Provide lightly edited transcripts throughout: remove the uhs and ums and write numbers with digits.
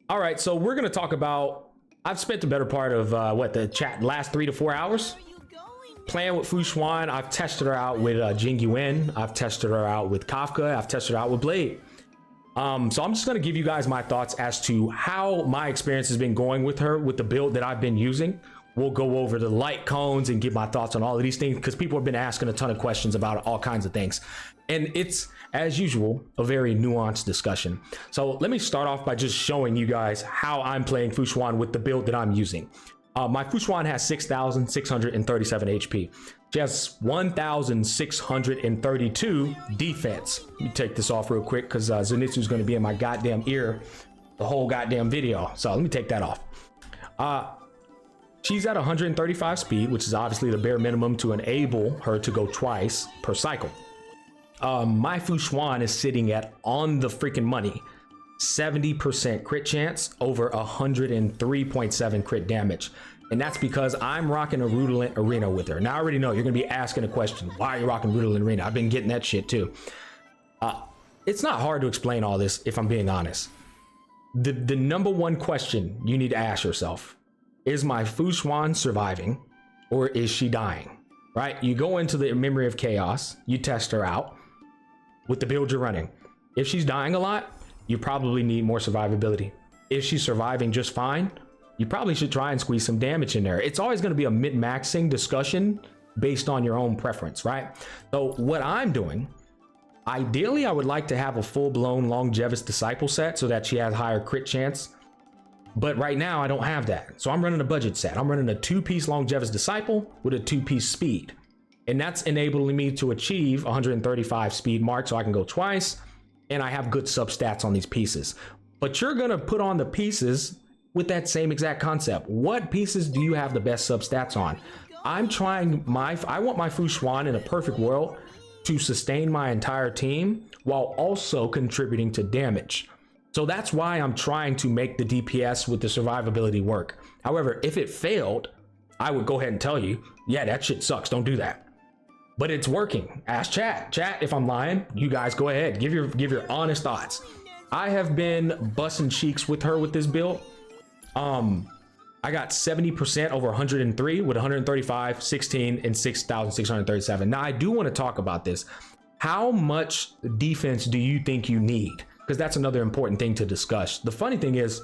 All right, so we're gonna talk about. I've spent the better part of the last 3 to 4 hours playing with Xuan. I've tested her out with Jingyuan. I've tested her out with Kafka. I've tested her out with Blade. So I'm just gonna give you guys my thoughts as to how my experience has been going with her, with the build that I've been using. We'll go over the light cones and give my thoughts on all of these things because people have been asking a ton of questions about all kinds of things. And it's, as usual, a very nuanced discussion. So let me start off by just showing you guys how I'm playing Xuan with the build that I'm using. My Xuan has 6,637 HP. She has 1,632 defense. Let me take this off real quick because Zenitsu's going to be in my goddamn ear the whole goddamn video. So let me take that off. She's at 135 speed, which is obviously the bare minimum to enable her to go twice per cycle. My Xuan is sitting at, on the freaking money, 70% crit chance over 103.7 crit damage. And that's because I'm rocking a Rudolent Arena with her. Now I already know you're gonna be asking a question. Why are you rocking Rudolent Arena? I've been getting that shit too. It's not hard to explain all this if I'm being honest. The number one question you need to ask yourself, is my Xuan surviving or is she dying? Right? You go into the Memory of Chaos, you test her out with the build you're running. If she's dying a lot, you probably need more survivability. If she's surviving just fine, you probably should try and squeeze some damage in there. It's always going to be a min-maxing discussion based on your own preference, right? So what I'm doing, ideally, I would like to have a full-blown Longevous Disciple set so that she has higher crit chance. But right now I don't have that. So I'm running a budget set. I'm running a 2-piece Longevous Disciple with a 2-piece speed. And that's enabling me to achieve 135 speed mark so I can go twice. And I have good substats on these pieces. But you're gonna put on the pieces with that same exact concept. What pieces do you have the best substats on? I want my Xuan in a perfect world to sustain my entire team while also contributing to damage. So that's why I'm trying to make the DPS with the survivability work. However, if it failed, I would go ahead and tell you, yeah, that shit sucks. Don't do that. But it's working. Ask chat. Chat, if I'm lying, you guys go ahead. Give your honest thoughts. I have been busting cheeks with her with this build. I got 70% over 103 with 135, 16, and 6,637. Now, I do want to talk about this. How much defense do you think you need? Because that's another important thing to discuss. The funny thing is,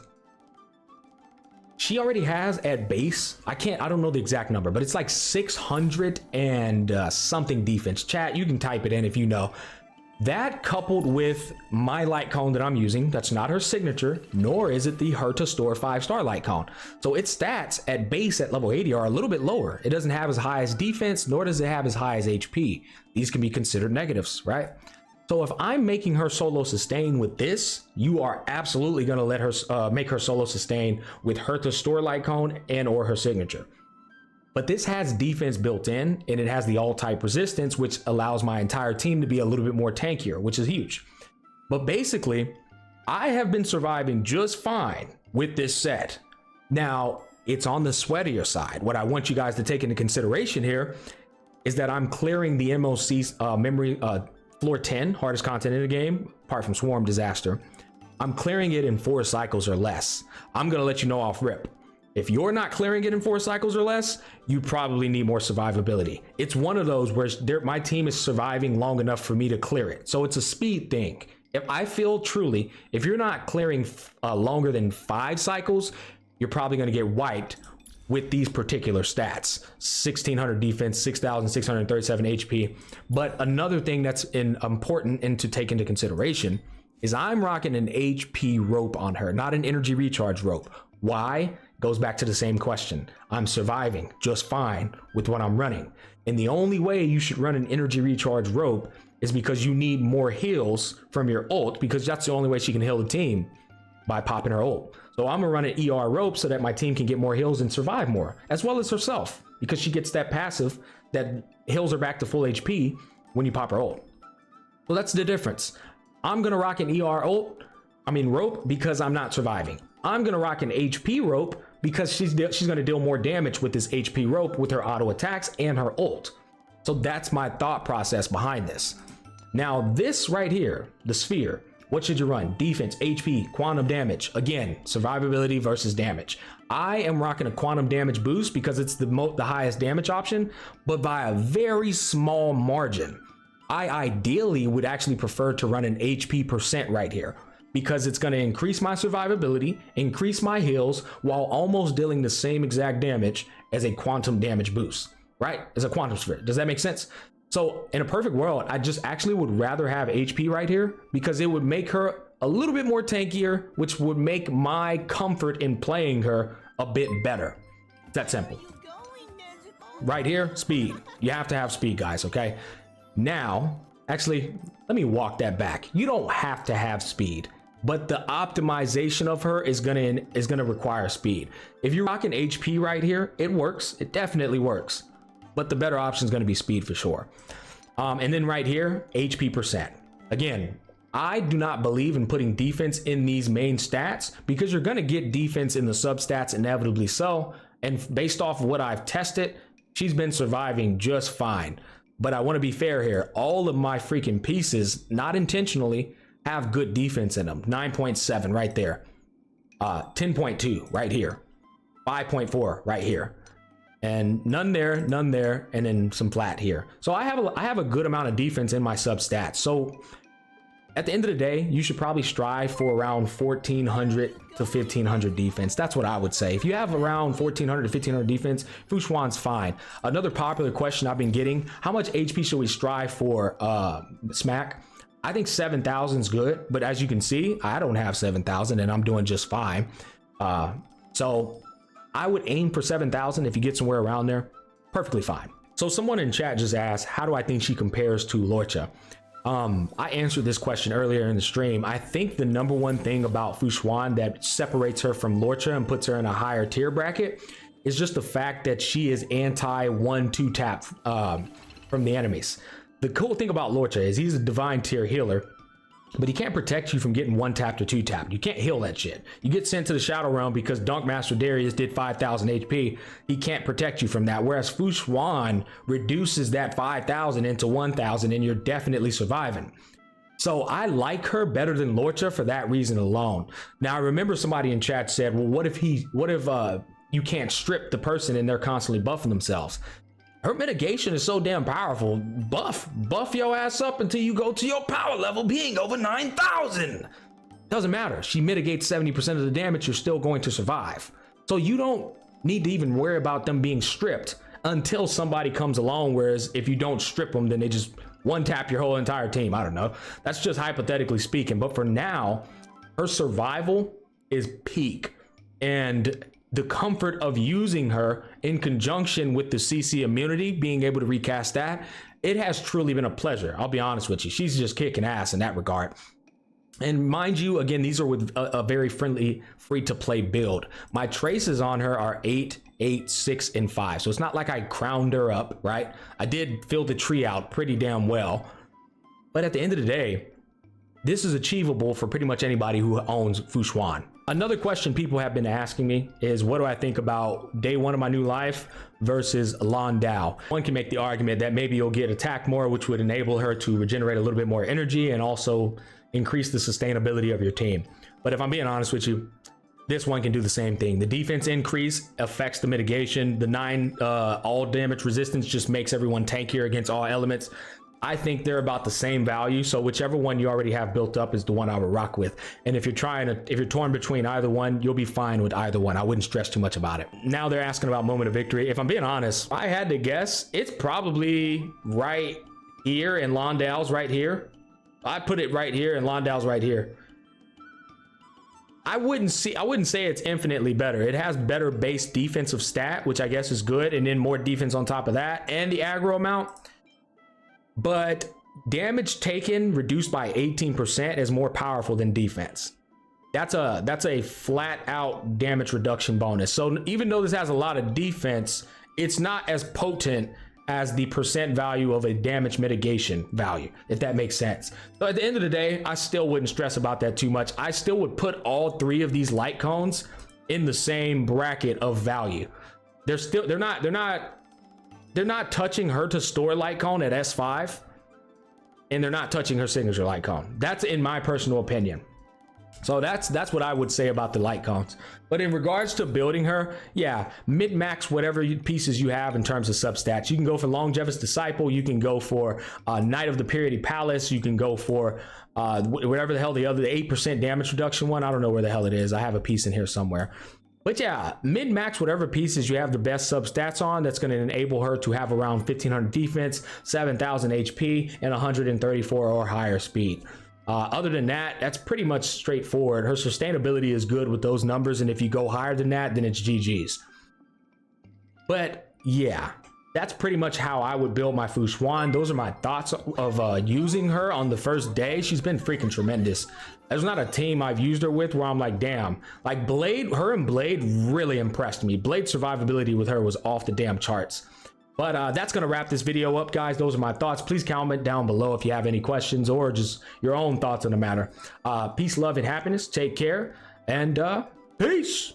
she already has at base, I don't know the exact number, but it's like 600 and something defense. Chat, you can type it in if you know. That coupled with my light cone that I'm using, that's not her signature, nor is it the Herta Store 5-star light cone. So its stats at base at level 80 are a little bit lower. It doesn't have as high as defense, nor does it have as high as HP. These can be considered negatives, right? So if I'm making her solo sustain with this, you are absolutely going to let her make her solo sustain with Herta Store light cone and or her signature. But this has defense built in, and it has the all type resistance, which allows my entire team to be a little bit more tankier, which is huge. But basically, I have been surviving just fine with this set. Now, it's on the sweatier side. What I want you guys to take into consideration here is that I'm clearing the MOC memory floor 10, hardest content in the game, apart from Swarm Disaster. I'm clearing it in 4 cycles or less. I'm gonna let you know off rip. If you're not clearing it in 4 cycles or less, you probably need more survivability. It's one of those where my team is surviving long enough for me to clear it. So it's a speed thing. If I feel truly, if you're not clearing longer than 5 cycles, you're probably gonna get wiped with these particular stats. 1,600 defense, 6,637 HP. But another thing that's important and to take into consideration is I'm rocking an HP rope on her, not an energy recharge rope. Why? Goes back to the same question. I'm surviving just fine with what I'm running. And the only way you should run an energy recharge rope is because you need more heals from your ult, because that's the only way she can heal the team, by popping her ult. So I'm gonna run an ER rope so that my team can get more heals and survive more, as well as herself, because she gets that passive that heals her back to full HP when you pop her ult. So that's the difference. I'm gonna rock an rope because I'm not surviving. I'm gonna rock an HP rope because she's gonna deal more damage with this HP rope with her auto attacks and her ult. So that's my thought process behind this. Now this right here, the sphere, What should you run? Defense, HP, quantum damage. Again, survivability versus damage. I am rocking a quantum damage boost because it's the highest damage option, but by a very small margin. I ideally would actually prefer to run an HP percent right here because it's going to increase my survivability, increase my heals while almost dealing the same exact damage as a quantum damage boost, right? As a quantum sphere. Does that make sense? So in a perfect world, I just actually would rather have HP right here because it would make her a little bit more tankier, which would make my comfort in playing her a bit better. It's that simple. Right here, speed. You have to have speed, guys, okay? Now, actually, let me walk that back. You don't have to have speed, but the optimization of her is gonna require speed. If you're rocking HP right here, it works. It definitely works. But the better option is going to be speed for sure. And then right here, HP percent. Again, I do not believe in putting defense in these main stats because you're going to get defense in the substats inevitably so. And based off of what I've tested, she's been surviving just fine. But I want to be fair here. All of my freaking pieces, not intentionally, have good defense in them. 9.7 right there. 10.2 right here. 5.4 right here. And none there, and then some flat here. So I have a good amount of defense in my sub stats. So at the end of the day, you should probably strive for around 1400 to 1500 defense. That's what I would say. If you have around 1400 to 1500 defense, Fu Xuan's fine. Another popular question I've been getting: how much HP should we strive for? Smack. I think 7,000 is good, but as you can see, I don't have 7,000, and I'm doing just fine. So I would aim for 7,000. If you get somewhere around there, perfectly fine. So someone in chat just asked, how do I think she compares to Lorcha? I answered this question earlier in the stream. I think the number one thing about Fu Xuan that separates her from Lorcha and puts her in a higher tier bracket is just the fact that she is anti 1-2 tap from the enemies. The cool thing about Lorcha is he's a divine tier healer, but he can't protect you from getting 1-tapped or 2-tapped. You can't heal that shit. You get sent to the Shadow Realm because Dunkmaster Darius did 5,000 HP. He can't protect you from that. Whereas Fu Xuan reduces that 5,000 into 1,000 and you're definitely surviving. So I like her better than Lorcha for that reason alone. Now I remember somebody in chat said, well, what if you can't strip the person and they're constantly buffing themselves? Her mitigation is so damn powerful. Buff your ass up until you go to your power level being over 9,000. Doesn't matter. She mitigates 70% of the damage. You're still going to survive. So you don't need to even worry about them being stripped until somebody comes along. Whereas if you don't strip them, then they just one-tap your whole entire team. I don't know. That's just hypothetically speaking. But for now, her survival is peak. And the comfort of using her in conjunction with the CC immunity, being able to recast that, it has truly been a pleasure. I'll be honest with you. She's just kicking ass in that regard. And mind you, again, these are with a very friendly, free-to-play build. My traces on her are 8, 8, 6, and 5. So it's not like I crowned her up, right? I did fill the tree out pretty damn well. But at the end of the day, this is achievable for pretty much anybody who owns Fu Xuan. Another question people have been asking me is, what do I think about day one of my new life versus Landau? One can make the argument that maybe you'll get attacked more, which would enable her to regenerate a little bit more energy and also increase the sustainability of your team. But if I'm being honest with you, this one can do the same thing. The defense increase affects the mitigation. The 9 all damage resistance just makes everyone tankier against all elements. I think they're about the same value. So whichever one you already have built up is the one I would rock with. And if you're torn between either one, you'll be fine with either one. I wouldn't stress too much about it. Now they're asking about moment of victory. If I'm being honest, if I had to guess, it's probably right here and Landau's right here. I put it right here and Landau's right here. I wouldn't say it's infinitely better. It has better base defensive stat, which I guess is good, and then more defense on top of that, and the aggro amount. But damage taken reduced by 18% is more powerful than defense. That's a flat out damage reduction bonus. So even though this has a lot of defense, it's not as potent as the percent value of a damage mitigation value, if that makes sense. So at the end of the day, I still wouldn't stress about that too much. I still would put all 3 of these light cones in the same bracket of value. They're not touching her to store light cone at S5, and they're not touching her signature light cone. That's in my personal opinion. So that's what I would say about the light cones. But in regards to building her, yeah, mid-max whatever pieces you have in terms of substats. You can go for Longevous Disciple, you can go for Knight of the Purity Palace, you can go for whatever the hell the 8% damage reduction one. I don't know where the hell it is. I have a piece in here somewhere. But yeah, mid-max whatever pieces you have the best substats on, that's going to enable her to have around 1500 defense, 7000 HP, and 134 or higher speed. Other than that, that's pretty much straightforward. Her sustainability is good with those numbers, and if you go higher than that, then it's GG's. But yeah, that's pretty much how I would build my Fu Xuan. Those are my thoughts of using her on the first day. She's been freaking tremendous. There's not a team I've used her with where I'm like, damn. Like Blade, her and Blade really impressed me. Blade's survivability with her was off the damn charts. But that's going to wrap this video up, guys. Those are my thoughts. Please comment down below if you have any questions or just your own thoughts on the matter. Peace, love, and happiness. Take care, and peace.